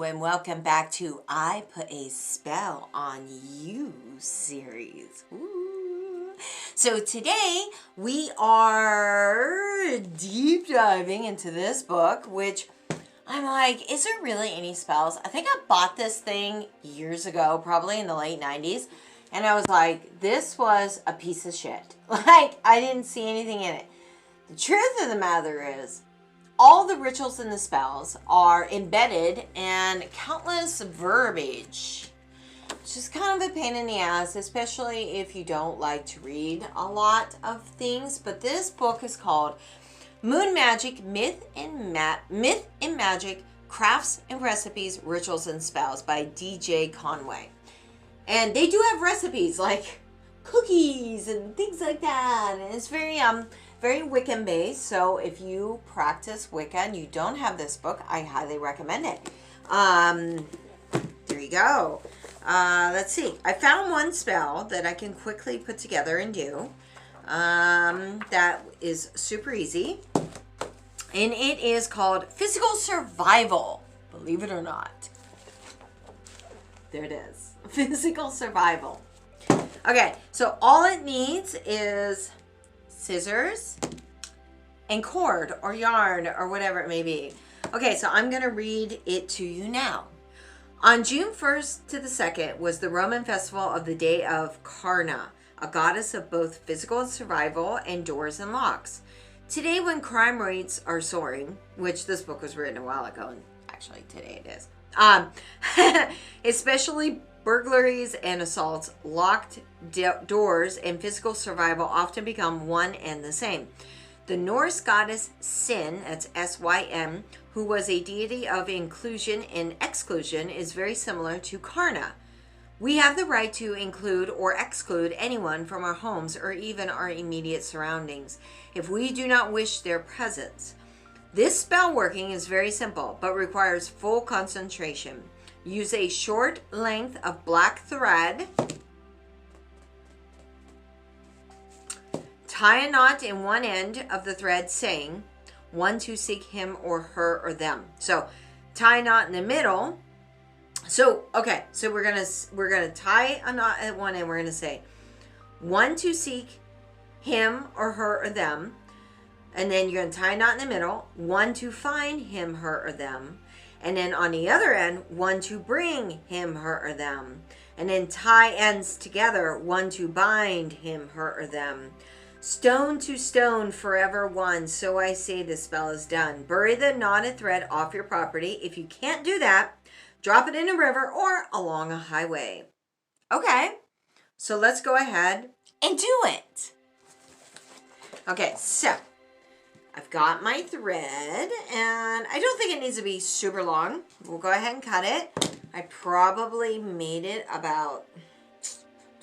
and welcome back to I Put a Spell on You series. Ooh. So today we are deep diving into this book, which I'm like, is there really any spells? I think I bought this thing years ago, probably in the late 90s, and I was like, this was a piece of shit. Like, I didn't see anything in it. The truth of the matter is, all the rituals and the spells are embedded in countless verbiage. It's just kind of a pain in the ass, especially if you don't like to read a lot of things. But this book is called Moon Magic, Myth and Magic, Crafts and Recipes, Rituals and Spells by DJ Conway. And they do have recipes like cookies and things like that. And it's very Wiccan based, so if you practice Wicca and you don't have this book, I highly recommend it. There you go. Let's see. I found one spell that I can quickly put together and do. That is super easy. And it is called Physical Survival. Believe it or not. There it is. Physical Survival. Okay, so all it needs is scissors and cord or yarn or whatever it may be. Okay, so I'm going to read it to you now. On June 1st to the 2nd was the Roman festival of the day of Carna, a goddess of both physical survival and doors and locks. Today, when crime rates are soaring, which this book was written a while ago, and actually today it is, especially burglaries and assaults, locked doors and physical survival often become one and the same. The Norse goddess Sin, that's S-Y-N, who was a deity of inclusion and exclusion, is very similar to Karna. We have the right to include or exclude anyone from our homes or even our immediate surroundings if we do not wish their presence. This spell working is very simple, but requires full concentration. Use a short length of black thread. Tie a knot in one end of the thread saying, one to seek him or her or them. So tie a knot in the middle. So, okay, so we're gonna tie a knot at one end. We're gonna say, one to seek him or her or them. And then you're gonna tie a knot in the middle, one to find him, her, or them. And then on the other end, one to bring him, her, or them. And then tie ends together, one to bind him, her, or them. Stone to stone, forever one. So I say the spell is done. Bury the knotted thread off your property. If you can't do that, drop it in a river or along a highway. Okay, so let's go ahead and do it. Okay, so I've got my thread, and I don't think it needs to be super long. We'll go ahead and cut it. I probably made it about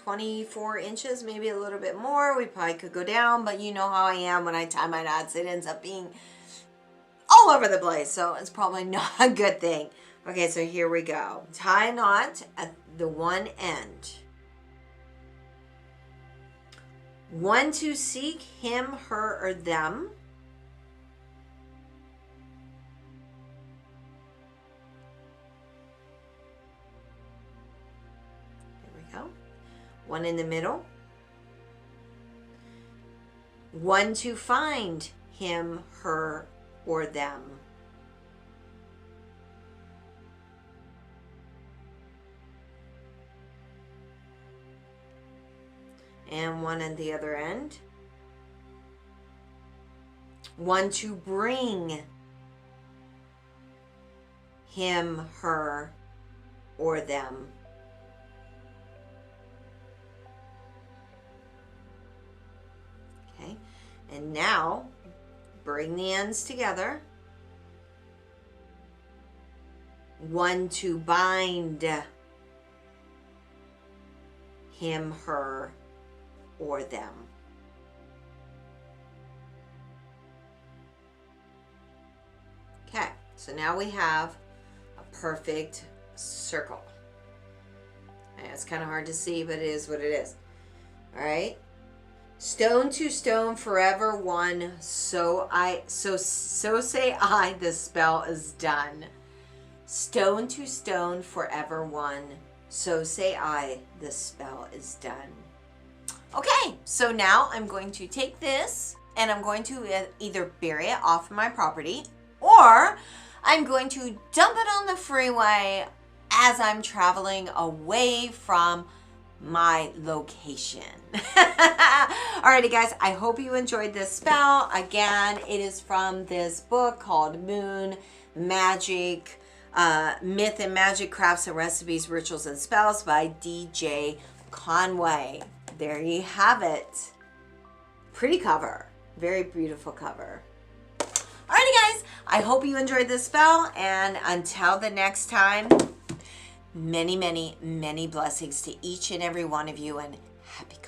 24 inches, maybe a little bit more. We probably could go down, but you know how I am when I tie my knots. It ends up being all over the place, so it's probably not a good thing. Okay, so here we go. Tie a knot at the one end. One to seek him, her, or them. One in the middle. One to find him, her, or them. And one at the other end. One to bring him, her, or them. Okay, and now bring the ends together. One to bind him, her, or them. Okay, so now we have a perfect circle. And it's kind of hard to see, but it is what it is. All right. Stone to stone, forever one. So say I, the spell is done. Stone to stone, forever one. So say I, the spell is done. Okay, so now I'm going to take this and I'm going to either bury it off my property, or I'm going to dump it on the freeway as I'm traveling away from my location. Alrighty guys, I hope you enjoyed this spell. Again, it is from this book called Moon Magic, Myth and Magic, Crafts and Recipes, Rituals and Spells by DJ Conway. There you have it. Pretty cover. Very beautiful cover. Alrighty guys, I hope you enjoyed this spell, and until the next time, many, many, many blessings to each and every one of you, and happy